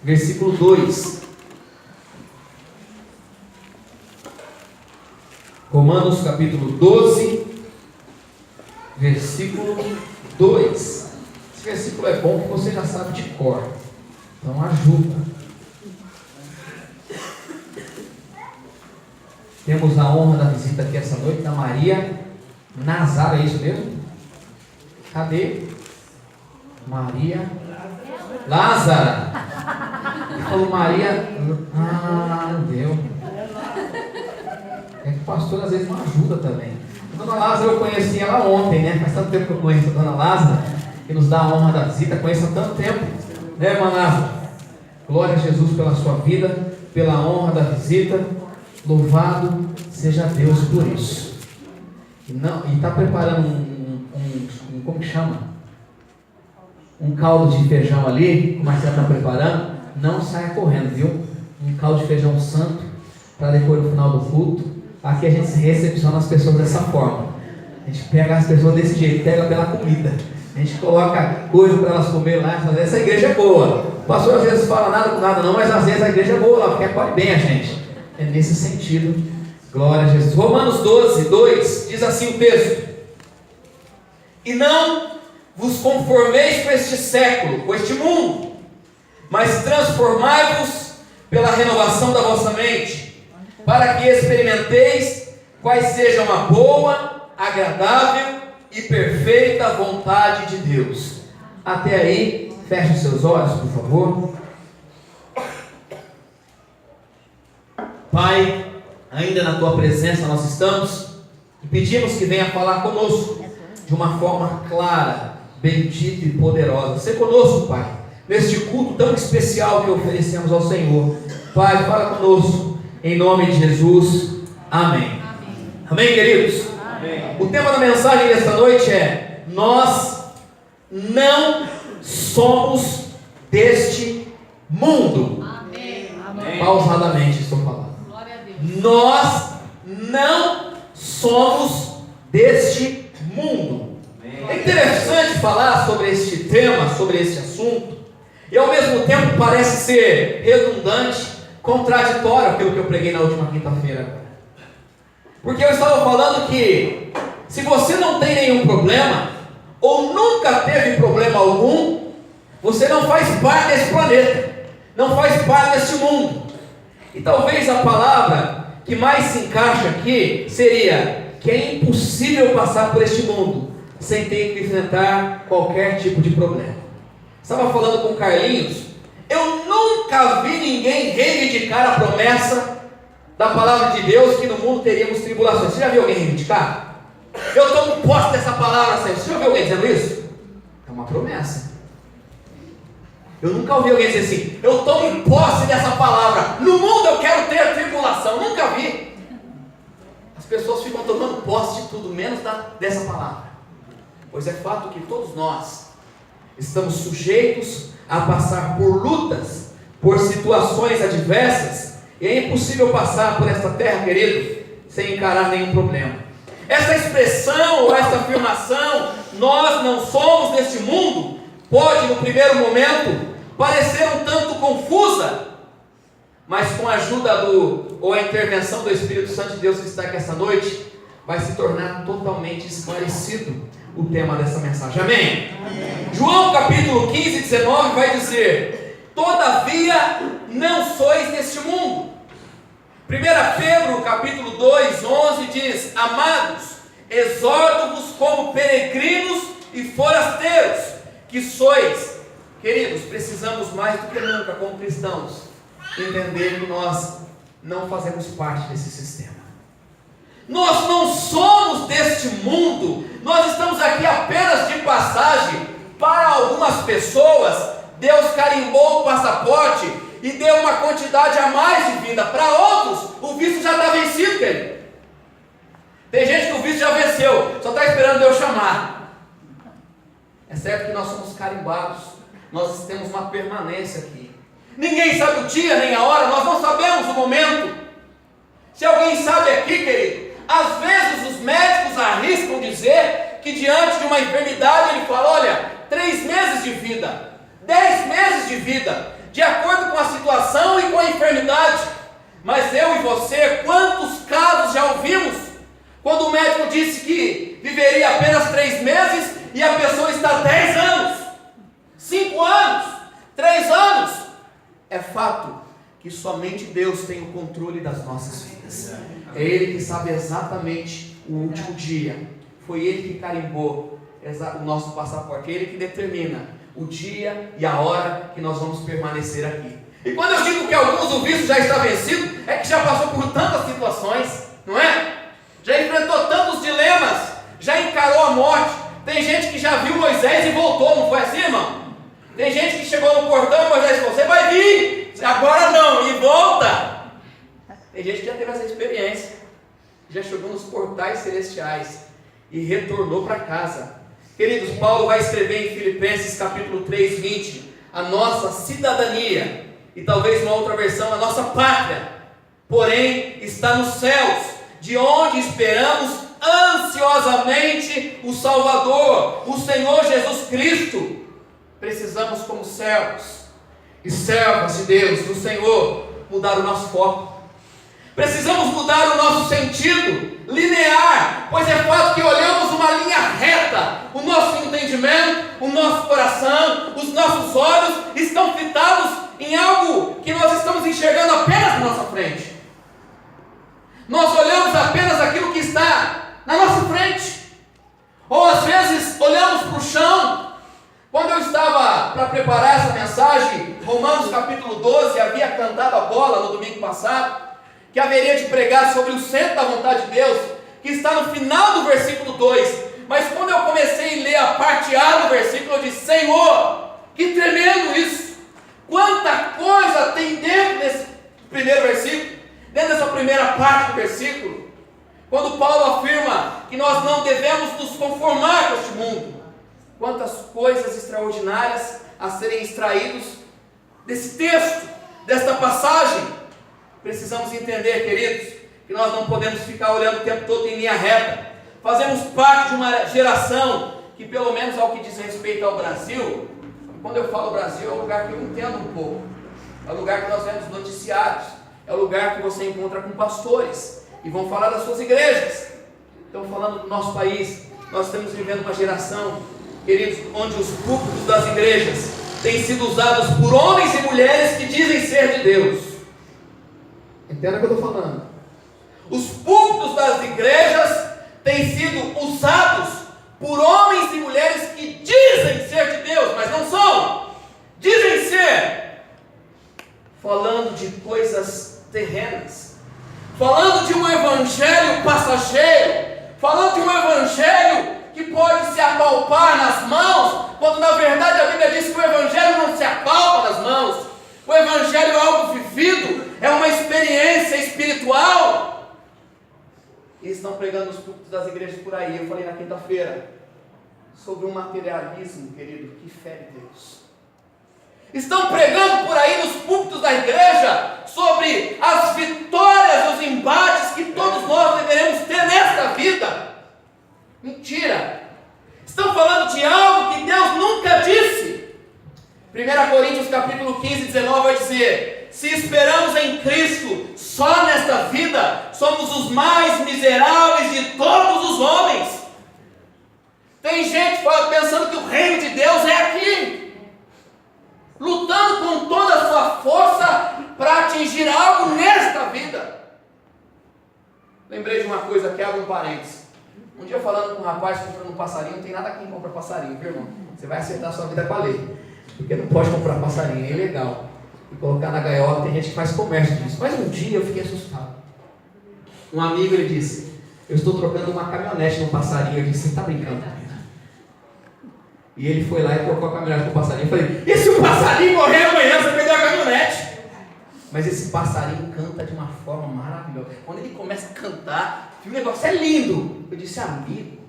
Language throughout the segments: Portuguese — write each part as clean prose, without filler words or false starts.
versículo 2. Romanos capítulo 12, versículo 2. Esse versículo é bom porque você já sabe de cor, então ajuda. Temos a honra da visita aqui essa noite da Maria Nazara, é isso mesmo? Cadê? Maria Lázara. Ele falou Maria. Não deu. É que o pastor às vezes não ajuda também. A dona Lázara eu conheci ela ontem, né? Faz tanto tempo que eu conheço a dona Lázara, que nos dá a honra da visita, conheço há tanto tempo, né, irmã Lázara? Glória a Jesus pela sua vida, pela honra da visita. Louvado seja Deus por isso. E está preparando como que chama? Um caldo de feijão ali, como a senhora está preparando. Não saia correndo, viu? Um caldo de feijão santo, para depois no final do culto. Aqui a gente recepciona as pessoas dessa forma. A gente pega as pessoas desse jeito, pega pela comida. A gente coloca coisa para elas comerem lá. Essa igreja é boa. O pastor às vezes fala nada com nada não, mas às vezes a igreja é boa lá, porque acolhe bem a gente. É nesse sentido. Glória a Jesus. Romanos 12, 2 diz assim o texto: e não vos conformeis com este século, com este mundo, mas transformai-vos pela renovação da vossa mente, para que experimenteis quais sejam a boa, agradável e perfeita vontade de Deus. Até aí, feche os seus olhos, por favor. Pai, ainda na Tua presença nós estamos e pedimos que venha falar conosco de uma forma clara, bendita e poderosa. Seja conosco, Pai, neste culto tão especial que oferecemos ao Senhor. Pai, fala conosco, em nome de Jesus. Amém. Amém, queridos? Amém. O tema da mensagem desta noite é: nós não somos deste mundo. Amém. Amém. Pausadamente estou falando. Nós não somos deste mundo. É interessante falar sobre este tema, sobre este assunto, e ao mesmo tempo parece ser redundante, contraditório aquilo que eu preguei na última quinta-feira. Porque eu estava falando que se você não tem nenhum problema, ou nunca teve problema algum, você não faz parte desse planeta, não faz parte deste mundo. E talvez a palavra que mais se encaixa aqui seria que é impossível passar por este mundo sem ter que enfrentar qualquer tipo de problema. Estava falando com o Carlinhos, eu nunca vi ninguém reivindicar a promessa da palavra de Deus que no mundo teríamos tribulações. Você já viu alguém reivindicar? Eu tomo posse dessa palavra, Senhor. Você já viu alguém dizendo isso? É uma promessa. Eu nunca ouvi alguém dizer assim: eu tomo posse dessa palavra, no mundo eu quero ter tribulação. Nunca vi. As pessoas ficam tomando posse de tudo, menos dessa palavra. Pois é fato que todos nós estamos sujeitos a passar por lutas, por situações adversas, e é impossível passar por esta terra, querido, sem encarar nenhum problema. Essa expressão ou essa afirmação, nós não somos deste mundo, pode no primeiro momento parecer um tanto confusa, mas com a ajuda ou a intervenção do Espírito Santo de Deus que está aqui essa noite, vai se tornar totalmente esclarecido o tema dessa mensagem. Amém? Amém. João capítulo 15, 19 vai dizer: todavia não sois deste mundo. 1 Pedro capítulo 2, 11 diz: amados, exorto-vos como peregrinos e forasteiros que sois. Queridos, precisamos mais do que nunca, como cristãos, entender que nós não fazemos parte desse sistema. Nós não somos deste mundo. Nós estamos aqui apenas de passagem. Para algumas pessoas, Deus carimbou o passaporte e deu uma quantidade a mais de vida. Para outros, o visto já está vencido, querido. Tem gente que o visto já venceu, só está esperando Deus chamar. É certo que nós somos carimbados. Nós temos uma permanência aqui. Ninguém sabe o dia nem a hora, nós não sabemos o momento. Se alguém sabe aqui, querido, às vezes os médicos arriscam dizer que diante de uma enfermidade ele fala: olha, 3 meses de vida, 10 meses de vida, de acordo com Mas eu e você, quantos casos já ouvimos? Quando o médico disse que viveria apenas 3 meses e a pessoa está 10 anos, 5 anos, 3 anos. É fato que somente Deus tem o controle das nossas vidas. É Ele que sabe exatamente o último dia. Foi Ele que carimbou o nosso passaporte. É Ele que determina o dia e a hora que nós vamos permanecer aqui. E quando eu digo que alguns o visto já está vencido, é que já passou por tantas situações, não é? Já enfrentou tantos dilemas, já encarou a morte. Tem gente que já viu Moisés e voltou, não foi assim, irmão? Tem gente que chegou no portão e Moisés falou: você vai vir, agora não, e volta. Tem gente que já teve essa experiência, já chegou nos portais celestiais e retornou para casa. Queridos, Paulo vai escrever em Filipenses capítulo 3, 20, a nossa cidadania, e talvez uma outra versão, a nossa pátria, porém está nos céus, de onde esperamos ansiosamente o Salvador, o Senhor Jesus Cristo. Precisamos, como servos e servas de Deus, do Senhor, mudar o nosso foco. Precisamos mudar o nosso sentido linear, pois é fato que olhamos uma linha reta. O nosso entendimento, o nosso coração, os nossos olhos estão fitados em algo que nós estamos enxergando apenas na nossa frente. Nós olhamos apenas aquilo que está na nossa frente, ou às vezes olhamos para o chão. Quando eu estava para preparar essa mensagem, Romanos capítulo 12, havia cantado a bola no domingo passado, que haveria de pregar sobre o centro da vontade de Deus, que está no final do versículo 2, mas quando eu comecei a ler a parte A do versículo, eu disse: Senhor, que tremendo isso, quanta coisa tem dentro desse primeiro versículo, dentro dessa primeira parte do versículo, quando Paulo afirma que nós não devemos nos conformar com este mundo. Quantas coisas extraordinárias a serem extraídos desse texto, desta passagem. Precisamos entender, queridos, que nós não podemos ficar olhando o tempo todo em linha reta. Fazemos parte de uma geração que, pelo menos ao que diz respeito ao Brasil, quando eu falo Brasil, é um lugar que eu entendo um pouco, é o lugar que nós vemos noticiários, é o lugar que você encontra com pastores e vão falar das suas igrejas. Então, falando do nosso país, nós estamos vivendo uma geração, queridos, onde os púlpitos das igrejas têm sido usados por homens e mulheres que dizem ser de Deus. Entenda o que eu estou falando. Os púlpitos das igrejas têm sido usados por homens e mulheres que dizem ser de Deus, mas não são. Dizem ser. Falando de coisas terrenas. Falando de um evangelho passageiro. Falando de um evangelho que pode se apalpar nas mãos, quando na verdade a Bíblia diz que o evangelho não se apalpa nas mãos. O evangelho é algo vivido, é uma experiência espiritual. E estão pregando os púlpitos das igrejas por aí. Eu falei na quinta-feira sobre um materialismo, querido, que fere Deus. Estão pregando por aí nos púlpitos da igreja sobre as vitórias, os embates que todos nós deveremos ter nesta vida. Mentira! Estão falando de algo que Deus nunca disse. 1 Coríntios capítulo 15, 19 vai dizer: se esperamos em Cristo só nesta vida, somos os mais miseráveis de todos os homens. Tem gente pensando que o reino de Deus é aqui, lutando com toda a sua força para atingir algo nesta vida. Lembrei de uma coisa aqui, abre um parênteses. Um dia falando com um rapaz comprando um passarinho, não tem nada quem compra passarinho, viu, irmão? Você vai acertar a sua vida com a lei, porque não pode comprar passarinho, é ilegal. E colocar na gaiola, tem gente que faz comércio disso. Mas um dia eu fiquei assustado. Um amigo, ele disse: eu estou trocando uma caminhonete num passarinho. Eu disse: você está brincando comigo? E ele foi lá e trocou a caminhonete com o passarinho. Eu falei: e se o passarinho morrer amanhã, você perdeu a caminhonete? Mas esse passarinho canta de uma forma maravilhosa. Quando ele começa a cantar, o negócio é lindo. Eu disse: amigo,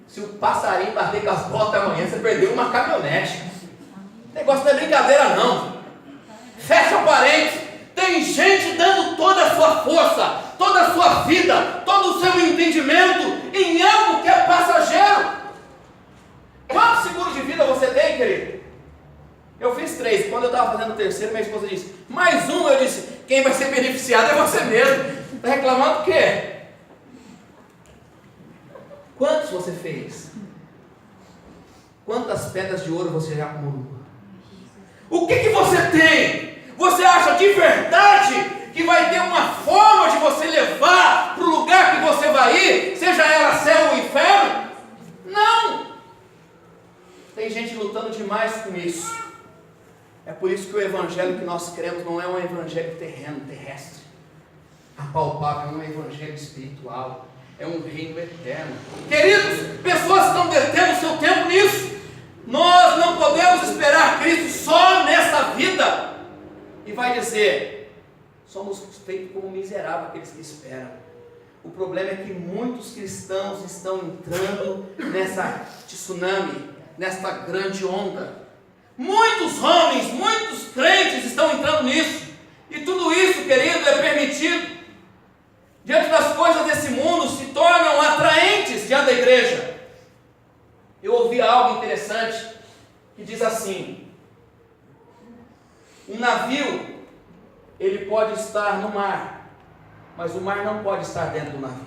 se o passarinho bater com as botas amanhã, você perdeu uma caminhonete. O negócio não é brincadeira não. Fecha parênteses. Tem gente dando toda a sua força, toda a sua vida, todo o seu entendimento em algo que é passageiro. Quanto seguro de vida você tem, querido? Eu fiz 3. Quando eu estava fazendo o terceiro, minha esposa disse, mais um. Eu disse, quem vai ser beneficiado é você mesmo. Está reclamando o quê? Quantos você fez? Quantas pedras de ouro você já acumulou? O que você tem? Você acha de verdade que vai ter uma forma de você levar para o lugar que você vai ir, seja ela céu ou inferno? Não! Tem gente lutando demais com isso. É por isso que o evangelho que nós cremos não é um evangelho terreno, terrestre, apalpável, é um evangelho espiritual, é um reino eterno. Queridos, pessoas estão detendo o seu tempo nisso. Nós não podemos esperar Cristo só nessa vida. E vai dizer, somos feitos como miseráveis aqueles que esperam. O problema é que muitos cristãos estão entrando nessa tsunami, nesta grande onda. Muitos homens, muitos crentes estão entrando nisso. E tudo isso, querido, é permitido. Diante das coisas desse mundo, se tornam atraentes diante da igreja. Eu ouvi algo interessante, que diz assim, um navio, ele pode estar no mar, mas o mar não pode estar dentro do navio.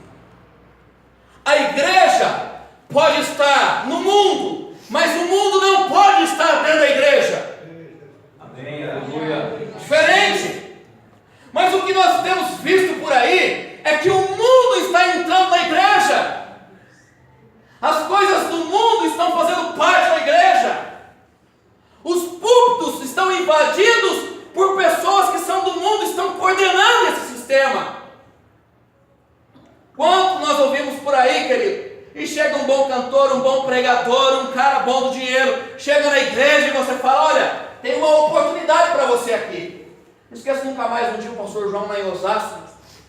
A igreja pode estar no mundo, mas o mundo não pode estar dentro da igreja. Amém, aleluia. Diferente. Mas o que nós temos visto por aí é que o mundo está entrando na igreja. As coisas do mundo estão fazendo parte da igreja. Os púlpitos estão invadidos por pessoas que são do mundo, estão coordenando esse sistema. Quanto nós ouvimos por aí, querido? E chega um bom cantor, um bom pregador, um cara bom do dinheiro, chega na igreja e você fala, olha, tem uma oportunidade para você aqui. Não esqueço nunca mais, um dia o pastor João lá em Osasco,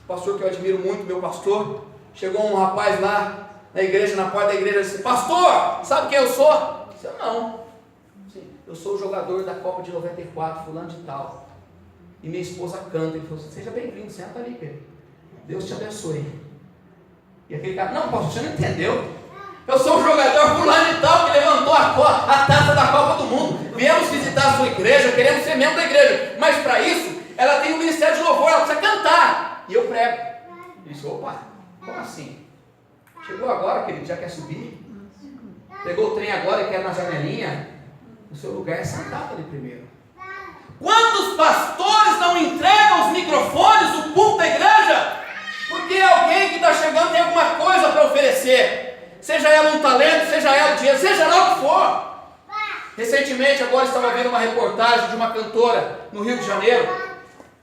pastor que eu admiro muito, meu pastor, chegou um rapaz lá na igreja, na porta da igreja, e disse, pastor, sabe quem eu sou? Eu disse, não. Sim, eu sou o jogador da Copa de 94, fulano de tal. E minha esposa canta. Ele falou, seja bem-vindo, senta ali, querido. Deus te abençoe. E aquele cara, não, pastor, você não entendeu? Eu sou o jogador fulano de tal que levantou a taça da Copa do Mundo. Viemos visitar a sua igreja, queremos ser membro da igreja. Mas para isso, ela tem um ministério de louvor, ela precisa cantar. E eu prego. Ele disse, opa, como assim? Chegou agora, querido, já quer subir? Pegou o trem agora e quer na janelinha? O seu lugar é sentado ali primeiro. Quantos pastores não entregam os microfones, o púlpito da igreja? Porque alguém que está chegando tem alguma coisa para oferecer. Seja ela um talento, seja ela dinheiro, seja lá o que for. Recentemente, agora estava vendo uma reportagem de uma cantora no Rio de Janeiro.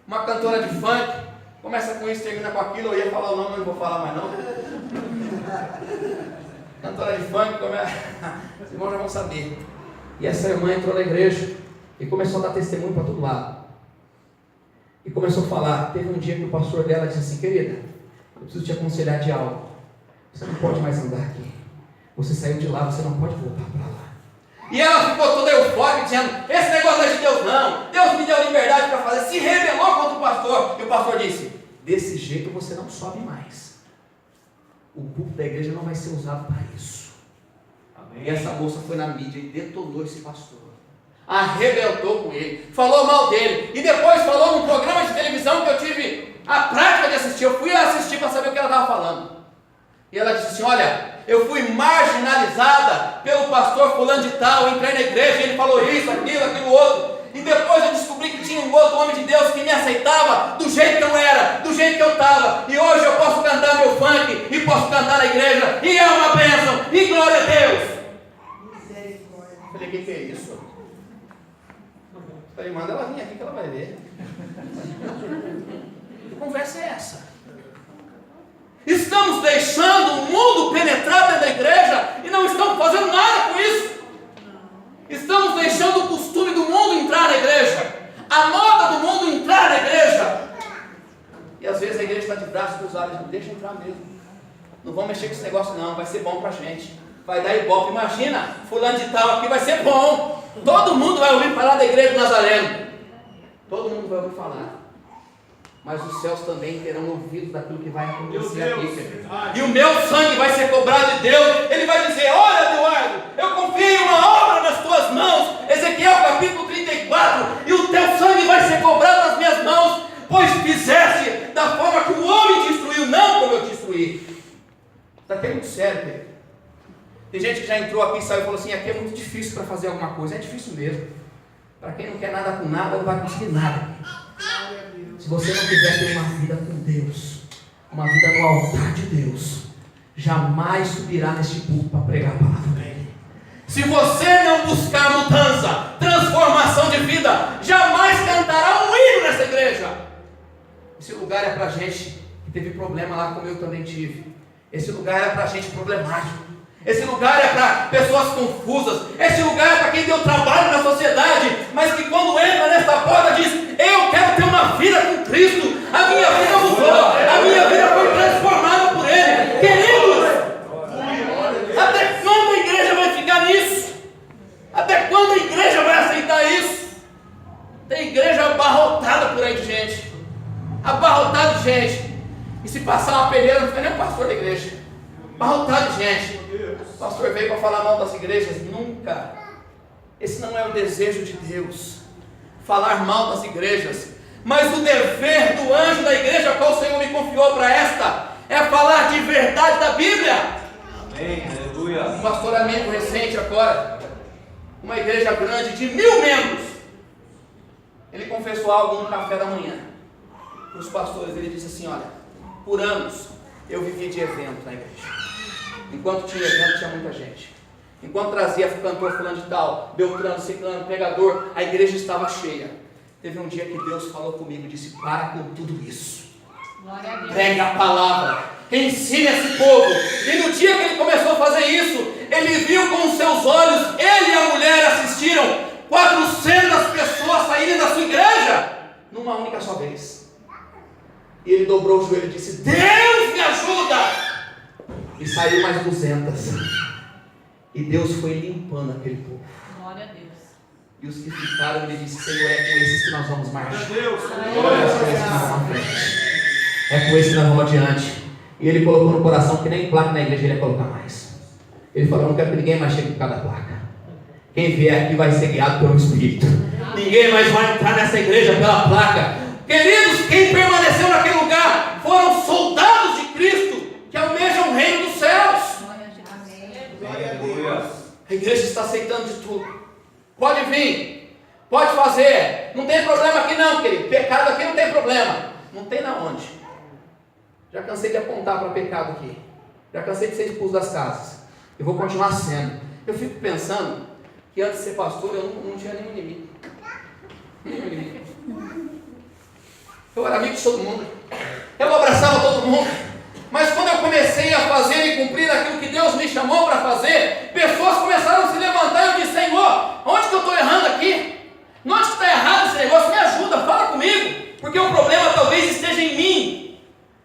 Uma cantora de funk. Começa com isso, termina com aquilo. Eu ia falar o nome, mas não vou falar mais não. Cantora de funk, os irmãos já vão saber. E essa irmã entrou na igreja e começou a dar testemunho para todo lado. E começou a falar. Teve um dia que o pastor dela disse assim, querida, eu preciso te aconselhar de algo. Você não pode mais andar aqui. Você saiu de lá, você não pode voltar para lá. E ela ficou toda eufórica, dizendo, esse negócio não é de Deus não. Deus me deu liberdade para fazer. Se rebelou contra o pastor. E o pastor disse, desse jeito você não sobe mais. O púlpito da igreja não vai ser usado para isso. Amém. E essa moça foi na mídia e detonou esse pastor. Arrebentou com ele, falou mal dele. E depois falou num programa de televisão que eu tive a prática de assistir. Eu fui assistir para saber o que ela estava falando. E ela disse assim, olha, eu fui marginalizada pelo pastor fulano de tal. Eu entrei na igreja e ele falou isso, aquilo outro. E depois eu descobri que tinha um outro homem de Deus que me aceitava do jeito que eu era, do jeito que eu estava. E hoje eu posso cantar meu funk e posso cantar na igreja. E é uma bênção. E glória a Deus. Eu falei, o que é isso? Eu falei, manda ela vir aqui que ela vai ver. Que conversa é essa? Estamos deixando o mundo penetrar dentro da igreja e não estamos fazendo nada com isso. Estamos deixando o costume do mundo entrar na igreja, a moda do mundo entrar na igreja. E às vezes a igreja está de braços cruzados, não deixa entrar mesmo. Não vamos mexer com esse negócio não, vai ser bom para a gente. Vai dar ibope, imagina, fulano de tal aqui vai ser bom. Todo mundo vai ouvir falar da igreja do Nazareno. Todo mundo vai ouvir falar. Mas os céus também terão ouvido daquilo que vai acontecer aqui. E o meu sangue vai ser cobrado de Deus. Ele vai dizer, olha Eduardo, eu confio uma obra nas tuas mãos. Ezequiel capítulo 38. 34, e o teu sangue vai ser cobrado nas minhas mãos, pois fizeste da forma que o homem te instruiu, não como eu te instruí. Está aqui muito sério, querido. Tem gente que já entrou aqui e saiu e falou assim: aqui é muito difícil para fazer alguma coisa. É difícil mesmo. Para quem não quer nada com nada, não vai conseguir nada. Se você não quiser ter uma vida com Deus, uma vida no altar de Deus, jamais subirá neste púlpito para pregar a palavra dele. Se você não buscar mudança, transformação de vida, jamais cantará um hino nessa igreja. Esse lugar é para gente que teve problema lá, como eu também tive. Esse lugar é para gente problemático. Esse lugar é para pessoas confusas. Esse lugar é para quem deu trabalho na sociedade, mas que quando entra nesta porta diz: eu quero ter uma vida com Cristo. A minha vida mudou, a minha vida foi transformada por Ele. Queridos, até quando a igreja vai ficar nisso? Até quando a igreja vai aceitar isso? Tem igreja abarrotada por aí de gente, abarrotada de gente, e se passar uma peneira não fica nem o pastor da igreja. Abarrotado de gente. O pastor veio para falar mal das igrejas? Nunca. Esse não é o desejo de Deus, falar mal das igrejas. Mas o dever do anjo da igreja, qual o Senhor me confiou para esta, é falar de verdade da Bíblia. Amém, aleluia. Um pastoramento recente agora, uma igreja grande de 1000 membros. Ele confessou algo no café da manhã para os pastores. Ele disse assim: olha, por anos eu vivi de evento na igreja. Enquanto tinha evento, tinha muita gente. Enquanto trazia cantor fulano de tal, Beltrano, Ciclano, pregador, a igreja estava cheia. Teve um dia que Deus falou comigo e disse: para com tudo isso, pregue a palavra, ensine esse povo. E no dia que ele começou a fazer isso, ele viu com os seus olhos, ele e a mulher assistiram 400 pessoas saírem da sua igreja numa única só vez. E ele dobrou o joelho e disse: Deus me ajuda! E saiu mais 200. E Deus foi limpando aquele povo. Glória a Deus. E os que ficaram, ele disse: Senhor, é com esses que nós vamos marchar. Deus. É com esse que nós vamos adiante. E ele colocou no coração que nem placa na igreja ele ia colocar mais. Ele falou: eu não quero que ninguém mais chegue por causa da placa. Quem vier aqui vai ser guiado pelo Espírito. Ninguém mais vai entrar nessa igreja pela placa. Queridos, quem permaneceu naquele lugar foram soldados de Cristo que almejam o reino dos céus. A igreja está aceitando de tudo. Pode vir, pode fazer, não tem problema aqui não, querido. Pecado aqui não tem problema. Não tem na onde. Já cansei de apontar para pecado aqui. Já cansei de ser expulso das casas. Eu vou continuar sendo. Eu fico pensando que antes de ser pastor eu não tinha nenhum inimigo. Nenhum inimigo. Eu era amigo de todo mundo. Eu abraçava todo mundo. Mas quando eu comecei a fazer e cumprir aquilo que Deus me chamou para fazer, pessoas começaram a se levantar e eu disse: Senhor, onde que eu estou errando aqui? Onde que está errado esse negócio? Me ajuda, fala comigo, porque o problema talvez esteja em mim.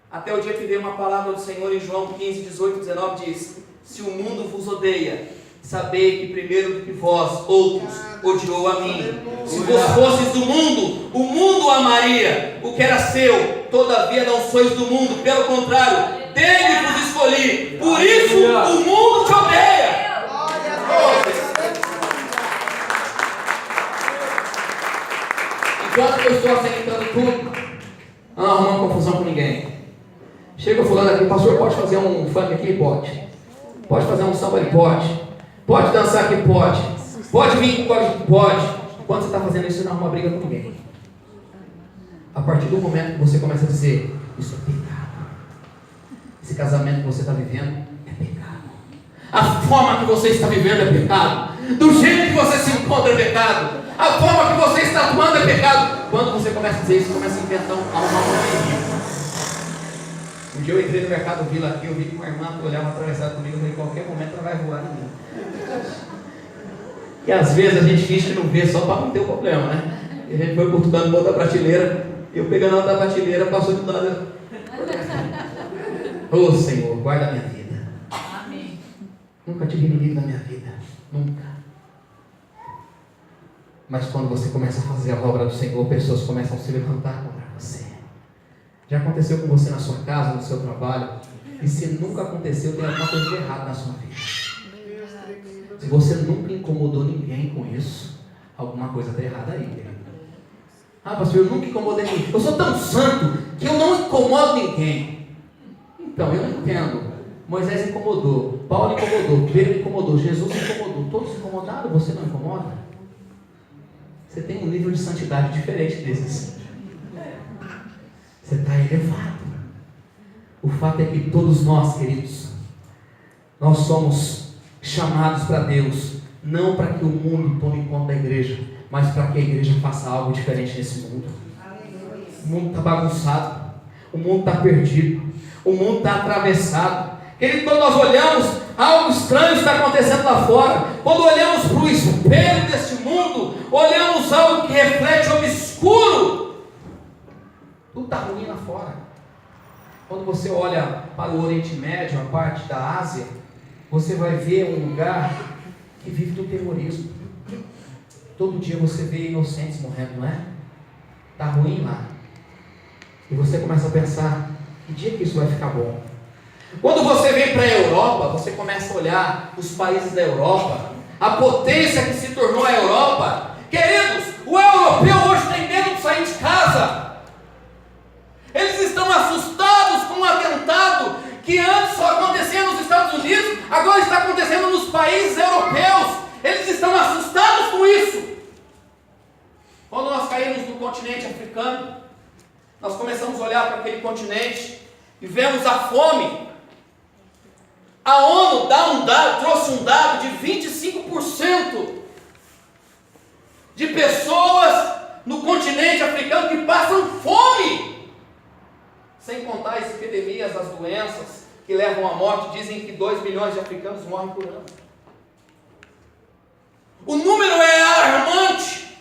Até o dia que veio uma palavra do Senhor em João 15, 18, 19 diz: se o mundo vos odeia, sabei que primeiro do que vós, outros, odiou a mim. Se vos fosses do mundo, o mundo amaria o que era seu. Todavia não sois do mundo, pelo contrário, dele vos escolhi. Por isso o mundo te odeia. Enquanto eu estou aceitando tudo, não arrumando confusão com ninguém. Chega fulano aqui: pastor, pode fazer um funk aqui? Pode. Pode fazer um samba? Pode. Pode dançar aqui? Pode. Pode vir com código? Pode. Quando você está fazendo isso, você não arruma briga com ninguém. A partir do momento que você começa a dizer: isso é pecado, esse casamento que você está vivendo é pecado, a forma que você está vivendo é pecado, do jeito que você se encontra é pecado, a forma que você está atuando é pecado. Quando você começa a dizer isso, começa a inventar uma motivo. Um dia eu entrei no Mercado Vila aqui, eu vi que uma irmã olhava atravessada comigo, eu falei: em qualquer momento ela vai voar em mim. E às vezes a gente finge que não vê só para não ter o problema, né? E a gente foi cutucando para outra prateleira, eu pegando a outra prateleira, passou de lado. Ô Senhor, guarda a minha vida. Amém. Nunca tive inimigo na minha vida, nunca. Mas quando você começa a fazer a obra do Senhor, pessoas começam a se levantar contra você. Já aconteceu com você na sua casa, no seu trabalho? E se nunca aconteceu, tem alguma coisa de errado na sua vida. Se você nunca incomodou ninguém com isso, Alguma coisa está errada aí, querido. Ah, pastor, eu nunca incomodei ninguém. Eu sou tão santo que eu não incomodo ninguém. Então, eu não entendo. Moisés incomodou, Paulo incomodou, Pedro incomodou, Jesus incomodou. Todos incomodaram, você não incomoda? Você tem um nível de santidade diferente desses. Você está elevado. O fato é que todos nós, queridos, nós somos chamados para Deus, não para que o mundo tome conta da igreja, mas para que a igreja faça algo diferente nesse mundo. O mundo está bagunçado, o mundo está perdido, o mundo está atravessado. Querido, quando nós olhamos, algo estranho está acontecendo lá fora. Quando olhamos para o espelho deste mundo, olhamos algo que reflete obscuro. Tudo está ruim lá fora. Quando você olha para o Oriente Médio, a parte da Ásia, você vai ver um lugar que vive do terrorismo. Todo dia você vê inocentes morrendo, não é? Está ruim lá. E você começa a pensar, que dia que isso vai ficar bom? Quando você vem para a Europa, você começa a olhar os países da Europa, a potência que se tornou a Europa. Queridos, o europeu hoje tem medo de sair de casa. Eles estão assustados com um atentado que antes só acontecia nos Estados Unidos, agora está acontecendo nos países europeus. Eles estão assustados com isso. Quando nós caímos no continente africano, nós começamos a olhar para aquele continente e vemos a fome. A ONU trouxe um dado de 25% de pessoas no continente africano que passam fome. Sem contar as epidemias, as doenças que levam à morte. Dizem que 2 milhões de africanos morrem por ano. O número é alarmante.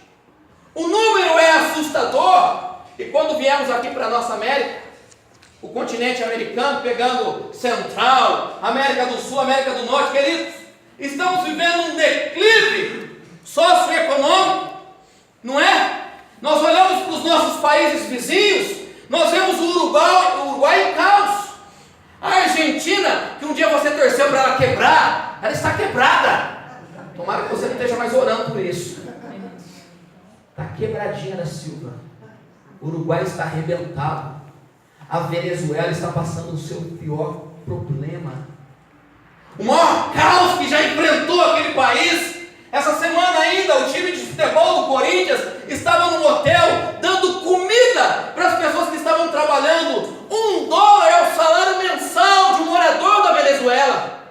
O número é assustador. E quando viemos aqui para a nossa América, o continente americano, pegando Central, América do Sul, América do Norte, queridos, estamos vivendo um declive socioeconômico, não é? Nós olhamos para os nossos países vizinhos, nós vemos o Uruguai em caos. A Argentina, que um dia você torceu para ela quebrar, ela está quebrada. Tomara que você não esteja mais orando por isso. Está quebradinha da Silva. O Uruguai está arrebentado. A Venezuela está passando o seu pior problema. O maior caos que já enfrentou aquele país. Essa semana ainda, o time de futebol do Corinthians estava num hotel dando comida para as pessoas que estavam trabalhando. $1 é o salário mensal de um morador da Venezuela.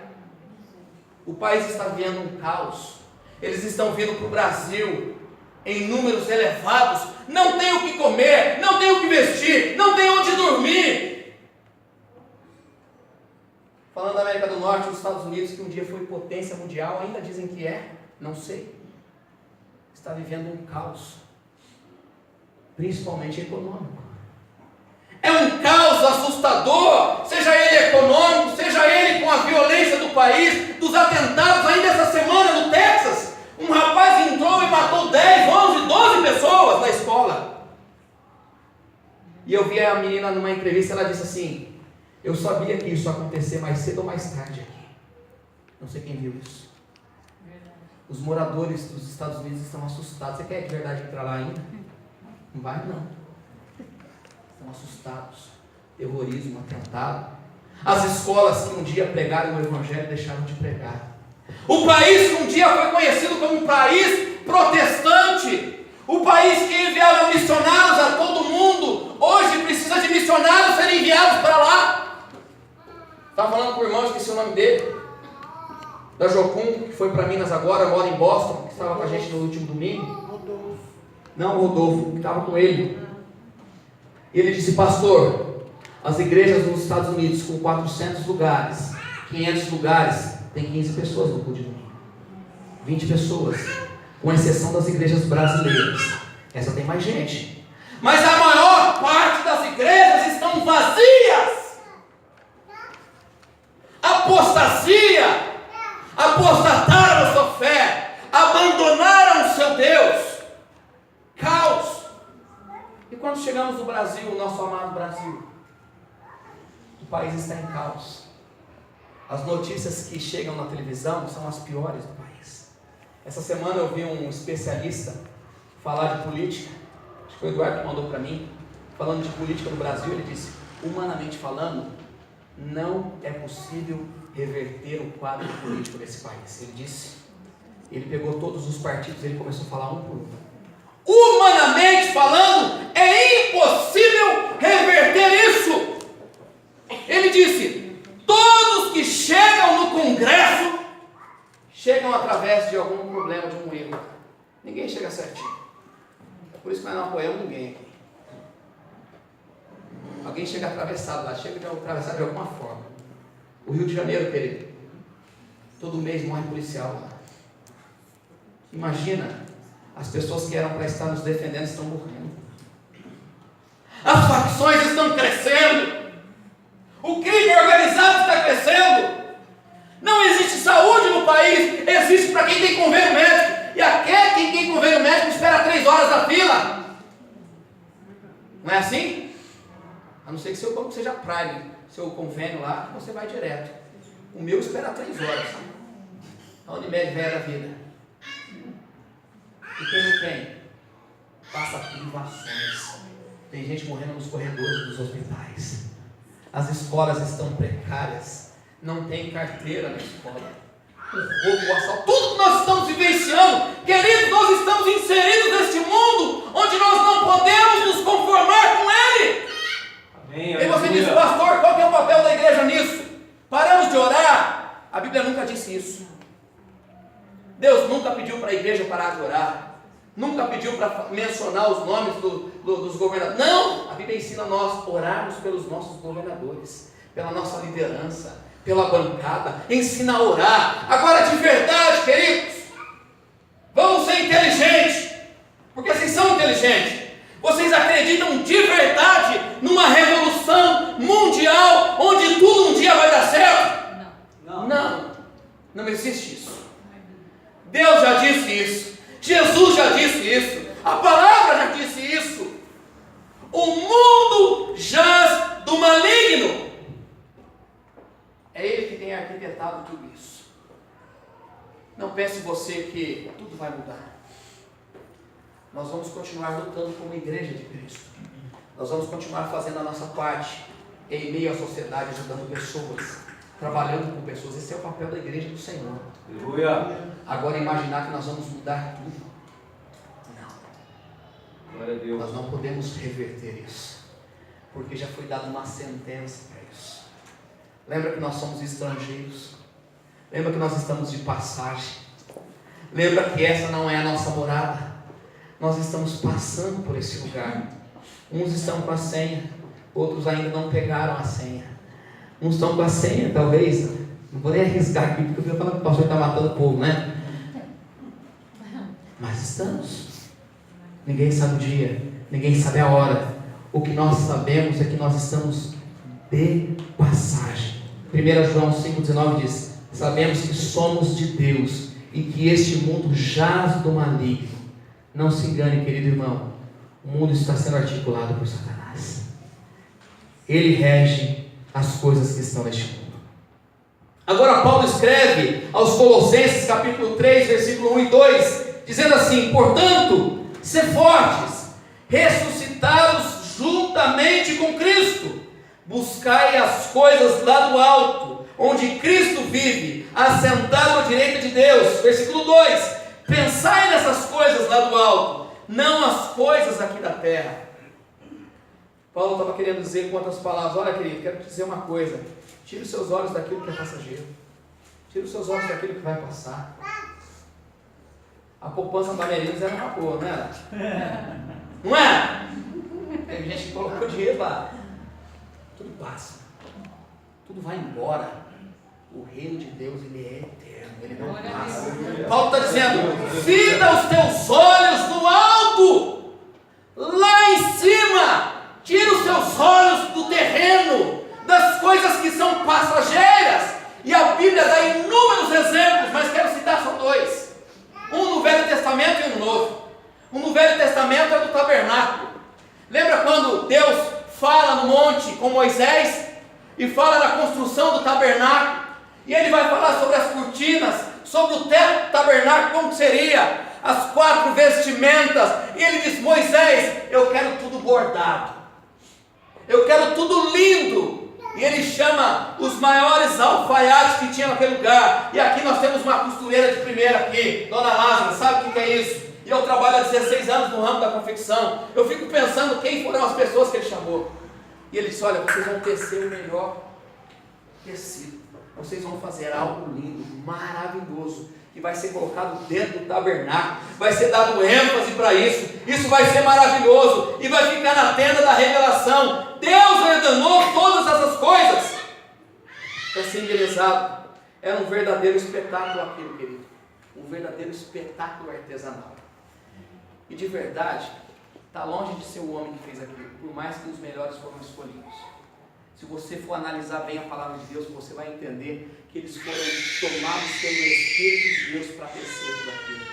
O país está vivendo um caos. Eles estão vindo para o Brasil em números elevados. Não tem o que comer, não tem o que vestir, não tem onde dormir. Falando da América do Norte, os Estados Unidos, que um dia foi potência mundial, ainda dizem que é, não sei, está vivendo um caos, principalmente econômico. É um caos assustador, seja ele econômico, seja ele com a violência do país, dos atentados. Ainda essa semana no Texas, um rapaz entrou e matou 10, 11, 12 pessoas na escola. E eu vi a menina numa entrevista, ela disse assim: eu sabia que isso ia acontecer mais cedo ou mais tarde aqui. Não sei quem viu isso. Os moradores dos Estados Unidos estão assustados. Você quer de verdade entrar lá ainda? Não vai não. Estão assustados. Terrorismo, atentado. As escolas que um dia pregaram o Evangelho deixaram de pregar. O país que um dia foi conhecido como um país protestante, o país que enviava missionários a todo mundo, hoje precisa de missionários serem enviados para lá. Estava falando com o irmão, esqueci o nome dele, da Jocum, que foi para Minas agora, mora em Boston, que estava com a gente no último domingo. Rodolfo, que estava com ele. E ele disse: pastor, as igrejas nos Estados Unidos com 400 lugares, 500 lugares, tem 15 pessoas no culto de domingo, 20 pessoas, com exceção das igrejas brasileiras. Essa tem mais gente. Mas a maior parte das igrejas estão vazias. Apostasia. Apostataram a sua fé, abandonaram o seu Deus. Caos. E quando chegamos no Brasil, o nosso amado Brasil, o país está em caos. As notícias que chegam na televisão são as piores do país. Essa semana eu vi um especialista falar de política, acho que foi o Eduardo que mandou para mim, falando de política no Brasil. Ele disse: humanamente falando, não é possível reverter o quadro político desse país. Ele disse, ele pegou todos os partidos e ele começou a falar um por um. Humanamente falando, é impossível reverter isso. Ele disse: todos que chegam no Congresso chegam através de algum problema, de um erro. Ninguém chega certinho. É por isso que nós não apoiamos ninguém aqui. Alguém chega atravessado lá, chega atravessado de alguma forma. O Rio de Janeiro, querido, todo mês morre policial lá. Imagina, as pessoas que eram para estar nos defendendo estão morrendo. As facções estão crescendo. O crime organizado está crescendo. Não existe saúde no país, existe para quem tem convênio médico. E aquele quem tem convênio médico espera 3 horas na fila. Não é assim? A não ser que seu banco seja Prime, seu convênio lá, você vai direto. O meu espera 3 horas. A Unimed velha da vida. E quem não tem? Passa privações. Tem gente morrendo nos corredores dos hospitais. As escolas estão precárias. Não tem carteira na escola. O roubo, o assalto, tudo que nós estamos vivenciando, queridos, nós estamos inseridos neste mundo onde nós não podemos nos conformar com ele. Amém. E você diz: pastor, qual que é o papel da igreja nisso? Paramos de orar? A Bíblia nunca disse isso. Deus nunca pediu para a igreja parar de orar. Nunca pediu para mencionar os nomes dos governadores. Não! A Bíblia ensina nós orarmos pelos nossos governadores, pela nossa liderança, pela bancada. Ensina a orar. Agora, de verdade, queridos, vamos ser inteligentes, porque vocês são inteligentes. Vocês acreditam de verdade numa revolução mundial onde tudo um dia vai dar certo? Não existe isso. Deus já disse isso. Jesus já disse isso. A palavra já disse isso. O mundo jaz do maligno. É ele que tem arquitetado tudo isso. Não pense você que tudo vai mudar. Nós vamos continuar lutando como igreja de Cristo. Nós vamos continuar fazendo a nossa parte em meio à sociedade, ajudando pessoas, trabalhando com pessoas. Esse é o papel da igreja do Senhor. Aleluia. Agora, imaginar que nós vamos mudar tudo, não. Glória a Deus. Nós não podemos reverter isso, porque já foi dada uma sentença para isso. Lembra que nós somos estrangeiros. Lembra que nós estamos de passagem. Lembra que essa não é a nossa morada. Nós estamos passando por esse lugar. Uns estão com a senha, outros ainda não pegaram a senha. Uns estão com a senha, talvez. Não vou nem arriscar aqui, porque eu vou falar que o pastor está matando o povo, né? Mas estamos. Ninguém sabe o dia, ninguém sabe a hora. O que nós sabemos é que nós estamos de passagem. 1 João 5,19 diz: sabemos que somos de Deus e que este mundo jaz do maligno. Não se engane, querido irmão, o mundo está sendo articulado por Satanás. Ele rege as coisas que estão neste mundo. Agora Paulo escreve aos Colossenses capítulo 3, versículo 1 e 2, dizendo assim: portanto, sede fortes, ressuscitados juntamente com Cristo, buscai as coisas lá do alto, onde Cristo vive, assentado à direita de Deus. Versículo 2: pensai nessas coisas lá do alto, não as coisas aqui da terra. Paulo estava querendo dizer quantas palavras. Olha, querido, quero te dizer uma coisa: tire os seus olhos daquilo que é passageiro, tire os seus olhos daquilo que vai passar. A poupança da Merinos era uma boa, não era? Não é? Tem gente que colocou dinheiro lá. Tudo passa, tudo vai embora. O reino de Deus, ele é eterno, ele não passa. Paulo está dizendo: fita os teus olhos no alto, lá em cima. Tira os teus olhos do terreno, das coisas que são passageiras. E a Bíblia dá inúmeros exemplos, mas quero citar só 2. Um no Velho Testamento e um no Novo. Um no Velho Testamento é do tabernáculo. Lembra quando Deus fala no monte com Moisés e fala da construção do tabernáculo? E ele vai falar sobre as cortinas, sobre o teto do tabernáculo, como seria, as 4 vestimentas, e ele diz: Moisés, eu quero tudo bordado, eu quero tudo lindo. E ele chama os maiores alfaiates que tinha naquele lugar. E aqui nós temos uma costureira de primeira aqui, Dona Lázara, sabe o que é isso? E eu trabalho há 16 anos no ramo da confecção. Eu fico pensando quem foram as pessoas que ele chamou. E ele disse: olha, vocês vão tecer o melhor tecido, vocês vão fazer algo lindo, maravilhoso, que vai ser colocado dentro do tabernáculo, vai ser dado ênfase para isso vai ser maravilhoso, e vai ficar na tenda da revelação. Deus ordenou todas essas coisas para ser embelezado. Era um verdadeiro espetáculo aquilo, querido, um verdadeiro espetáculo artesanal. E de verdade, está longe de ser o homem que fez aquilo, por mais que os melhores foram escolhidos. Se você for analisar bem a palavra de Deus, você vai entender que eles foram tomados pelo Espírito de Deus para tecer tudo aquilo.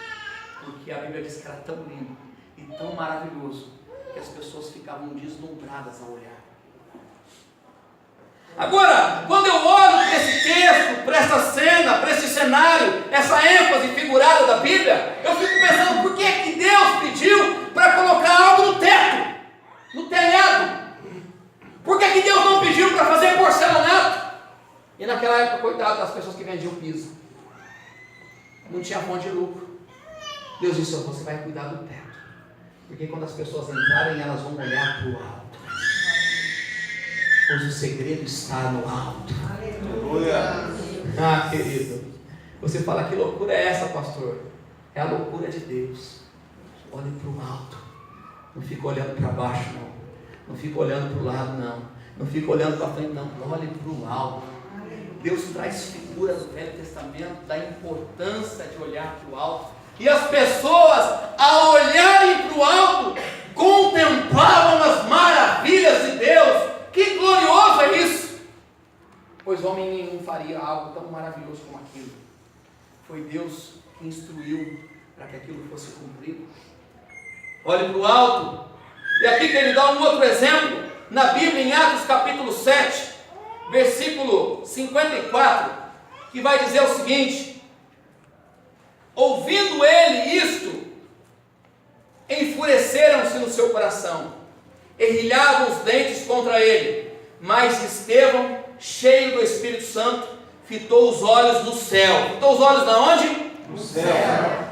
Porque a Bíblia diz que era tão lindo e tão maravilhoso que as pessoas ficavam deslumbradas ao olhar. Agora, quando eu olho para esse texto, para essa cena, para esse cenário, essa ênfase figurada da Bíblia, eu fico pensando: por que é que Deus pediu para colocar algo no teto, no telhado? Por que Deus não pediu para fazer porcelanato? E naquela época, coitado das pessoas que vendiam piso, não tinha fonte de lucro. Deus disse: você vai cuidar do teto, porque quando as pessoas entrarem, elas vão olhar para o alto, pois o segredo está no alto. Aleluia. Ah, querido, você fala: que loucura é essa, pastor? É a loucura de Deus. Olhe para o alto, não fica olhando para baixo, não. Não fica olhando para o lado, não. Não fica olhando para frente, não. Olhe para o alto. Deus traz figuras do Velho Testamento da importância de olhar para o alto. E as pessoas, ao olharem para o alto, contemplavam as maravilhas de Deus. Que glorioso é isso! Pois homem nenhum faria algo tão maravilhoso como aquilo. Foi Deus que instruiu para que aquilo fosse cumprido. Olhe para o alto. E aqui que ele dá um outro exemplo, na Bíblia, em Atos capítulo 7, versículo 54, que vai dizer o seguinte: ouvindo ele isto, enfureceram-se no seu coração, errilhavam os dentes contra ele, mas Estevão, cheio do Espírito Santo, fitou os olhos no céu. Fitou os olhos na onde? No céu.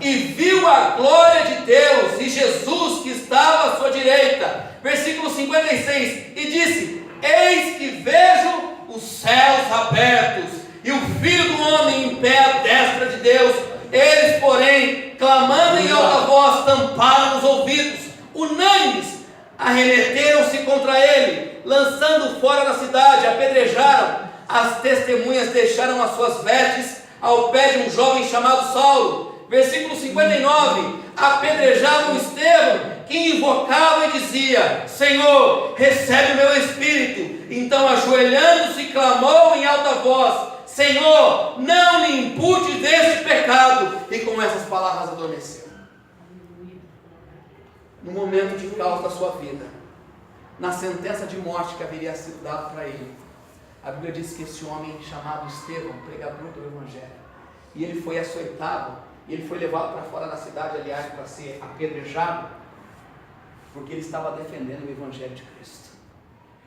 E viu a glória de Deus e Jesus que estava à sua direita. Versículo 56. E disse: eis que vejo os céus abertos e o Filho do Homem em pé à destra de Deus. Eles, porém, clamando em alta voz, tamparam os ouvidos, unânimes, arremeteram-se contra ele, lançando fora da cidade, apedrejaram. As testemunhas deixaram as suas vestes ao pé de um jovem chamado Saulo. Versículo 59, apedrejavam Estevão, que invocava e dizia: Senhor, recebe o meu espírito. Então, ajoelhando-se, clamou em alta voz: Senhor, não lhe impute deste pecado. E com essas palavras adormeceu. No momento de caos da sua vida, na sentença de morte que haveria sido dada para ele, a Bíblia diz que esse homem chamado Estevão, pregador do Evangelho, e ele foi açoitado, e ele foi levado para fora da cidade, aliás, para ser apedrejado, porque ele estava defendendo o Evangelho de Cristo.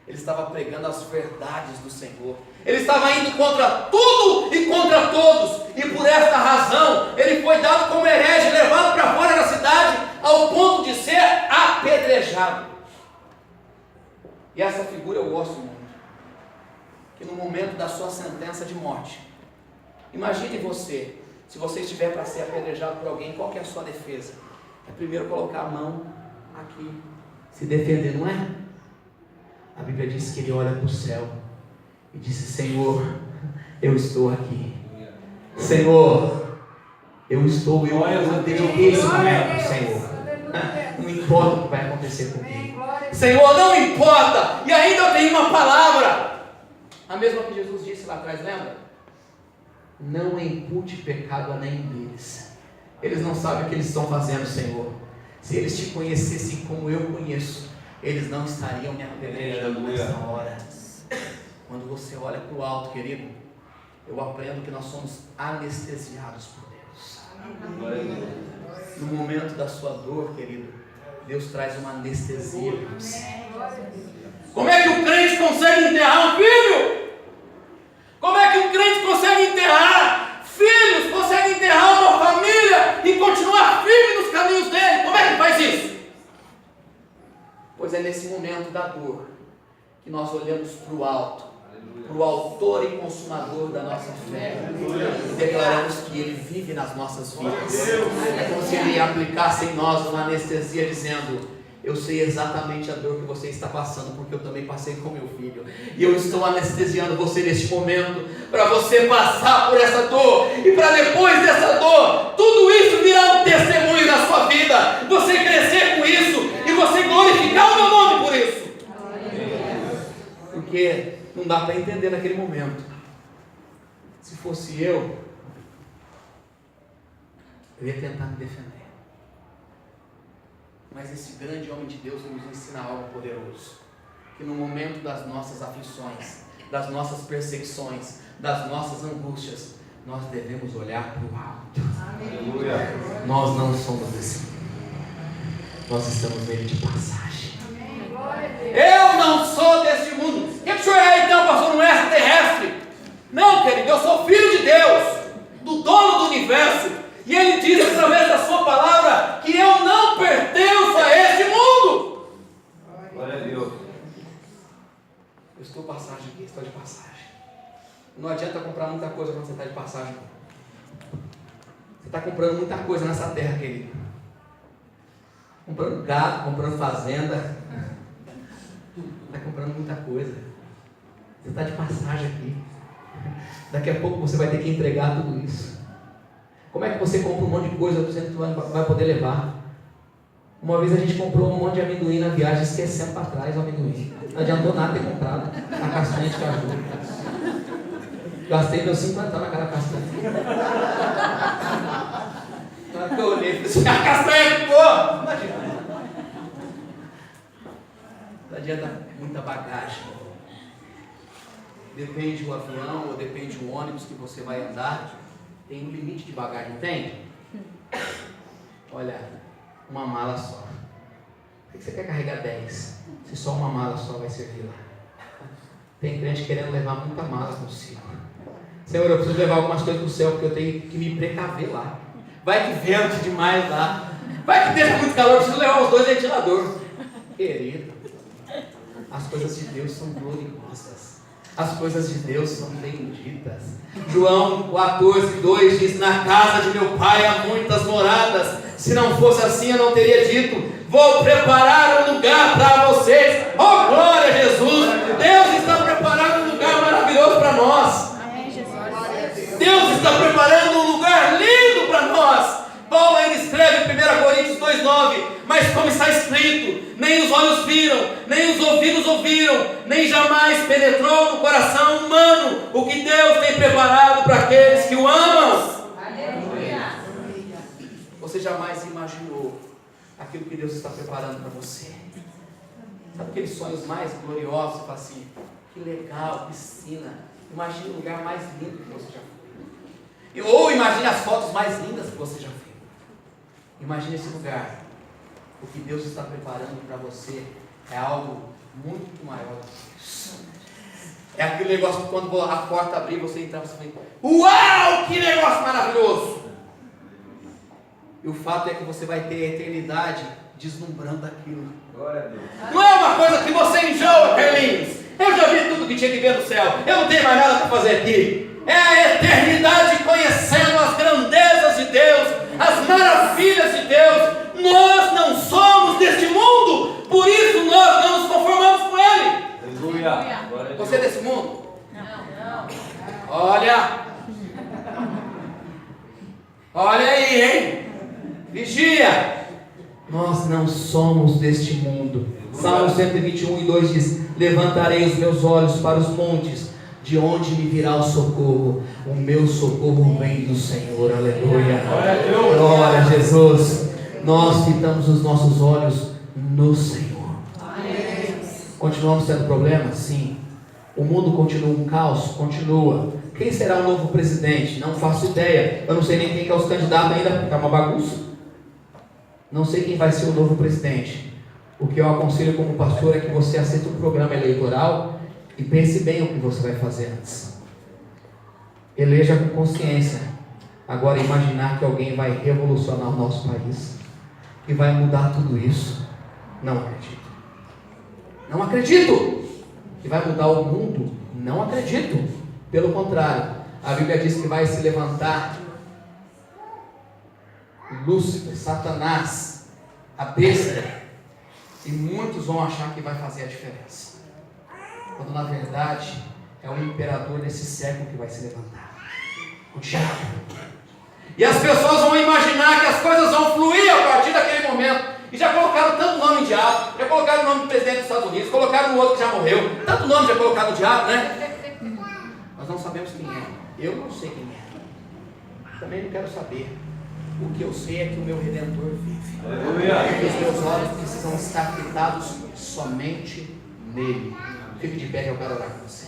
Ele estava pregando as verdades do Senhor. Ele estava indo contra tudo e contra todos, e por esta razão ele foi dado como herege, levado para fora da cidade, ao ponto de ser apedrejado. E essa figura eu gosto muito, que no momento da sua sentença de morte, imagine você, se você estiver para ser apedrejado por alguém, qual que é a sua defesa? É primeiro colocar a mão aqui, se defender, não é? A Bíblia diz que ele olha para o céu e disse: Senhor, eu estou aqui. Senhor, eu dediquei esse momento ao Senhor. Não importa o que vai acontecer comigo. Senhor, não importa. E ainda eu tenho uma palavra, a mesma que Jesus disse lá atrás, lembra? Não impute pecado a nenhum deles. Eles não sabem o que eles estão fazendo, Senhor. Se eles te conhecessem como eu conheço, eles não estariam me apedrejando nessa hora. Quando você olha para o alto, querido, eu aprendo que nós somos anestesiados por Deus. No momento da sua dor, querido, Deus traz uma anestesia para você. Como é que o crente consegue enterrar um filho? Como é que um crente consegue enterrar filhos? Consegue enterrar uma família e continuar firme nos caminhos dele? Como é que faz isso? Pois é nesse momento da dor que nós olhamos para o alto, para o autor e consumador da nossa fé, e declaramos que ele vive nas nossas vidas. É como se ele aplicasse em nós uma anestesia dizendo: eu sei exatamente a dor que você está passando, porque eu também passei com meu filho, e eu estou anestesiando você neste momento, para você passar por essa dor, e para depois dessa dor, tudo isso virar um testemunho na sua vida, você crescer com isso, e você glorificar o meu nome por isso. Porque não dá para entender naquele momento. Se fosse eu ia tentar me defender. Mas esse grande homem de Deus nos ensina algo poderoso. Que no momento das nossas aflições, das nossas perseguições, das nossas angústias, nós devemos olhar para o alto. Aleluia. Nós não somos desse mundo. Nós estamos nele de passagem. Eu não sou desse mundo. O que o senhor é então, pastor? Um extraterrestre? Não, querido, eu sou filho de Deus, do dono do universo. E ele diz através da sua palavra que eu não pertenço a este mundo. Glória a Deus. Eu estou passagem aqui, estou de passagem. Não adianta comprar muita coisa quando você está de passagem. Você está comprando muita coisa nessa terra, querido. Comprando gado, comprando fazenda. Está comprando muita coisa. Você está de passagem aqui. Daqui a pouco você vai ter que entregar tudo isso. Como é que você compra um monte de coisa que você não vai poder levar? Uma vez a gente comprou um monte de amendoim na viagem, esquecendo para trás o amendoim. Não adiantou nada ter comprado a castanha de caju. Gastei meus 50 naquela castanha. Na hora que eu olhei, falei assim: a castanha ficou! Imagina. Não adianta muita bagagem. Depende do avião ou depende do ônibus que você vai andar. Tem um limite de bagagem, não tem? Olha, uma mala só. Por que você quer carregar 10? Se só uma mala só vai servir lá. Tem crente querendo levar muita mala consigo. Senhor, eu preciso levar algumas coisas do céu, porque eu tenho que me precaver lá. Vai que vento demais lá. Vai que deixa muito calor, eu preciso levar os 2 ventiladores. Querido, as coisas de Deus são gloriosas. As coisas de Deus são benditas. João 14:2 diz: na casa de meu pai há muitas moradas. Se não fosse assim, eu não teria dito: vou preparar um lugar para vocês. Oh, glória a Jesus! Deus está preparando um lugar maravilhoso para nós. Deus está preparando um lugar lindo para nós. Paulo ainda escreve em 1 Coríntios 2:9: mas como está escrito, nem os olhos viram, nem os ouvidos ouviram, nem jamais penetrou no coração humano o que Deus tem preparado para aqueles que o amam. Aleluia. Você jamais imaginou aquilo que Deus está preparando para você. Sabe aqueles sonhos mais gloriosos? Você fala assim: que legal, piscina. Imagine o lugar mais lindo que você já foi. Ou imagine as fotos mais lindas que você já viu. Imagine esse lugar. O que Deus está preparando para você é algo muito maior do que isso. É aquele negócio que quando a porta abrir, você entrar, você fala: uau, que negócio maravilhoso! E o fato é que você vai ter a eternidade deslumbrando aquilo. Glória a Deus. Não é uma coisa que você enjoa, Carlinhos. Eu já vi tudo que tinha que ver no céu. Eu não tenho mais nada para fazer aqui. É a eternidade conhecendo as grandezas de Deus, as maravilhas de Deus. Nós não somos deste mundo, por isso nós não nos conformamos com Ele. Aleluia. Você é desse mundo? Não. Olha aí, hein? Vigia. Nós não somos deste mundo. Salmo 121:2 diz: levantarei os meus olhos para os montes, de onde me virá o socorro. O meu socorro vem do Senhor. Aleluia. Glória a Jesus. Nós fitamos os nossos olhos no Senhor. Continuamos tendo problemas? Sim. O mundo continua um caos? Continua. Quem será o novo presidente? Não faço ideia. Eu não sei nem quem que é os candidatos ainda, porque está uma bagunça. Não sei quem vai ser o novo presidente. O que eu aconselho como pastor é que você aceite um programa eleitoral e pense bem o que você vai fazer antes. Eleja com consciência. Agora, imaginar que alguém vai revolucionar o nosso país, que vai mudar tudo isso, não acredito. Não acredito que vai mudar o mundo. Não acredito. Pelo contrário, a Bíblia diz que vai se levantar Lúcifer, Satanás, a besta, e muitos vão achar que vai fazer a diferença, quando na verdade é o imperador desse século que vai se levantar, o diabo. E as pessoas vão imaginar que as coisas vão fluir a partir daquele momento. E já colocaram tanto nome em diabo, já colocaram o nome do presidente dos Estados Unidos, colocaram o outro que já morreu, tanto nome já colocaram no diabo, né? Nós não sabemos quem é. Eu não sei quem é. Também não quero saber. O que eu sei é que o meu Redentor vive. Aleluia. E os meus olhos precisam estar fitados somente nele. Fique de pé que eu quero orar com você.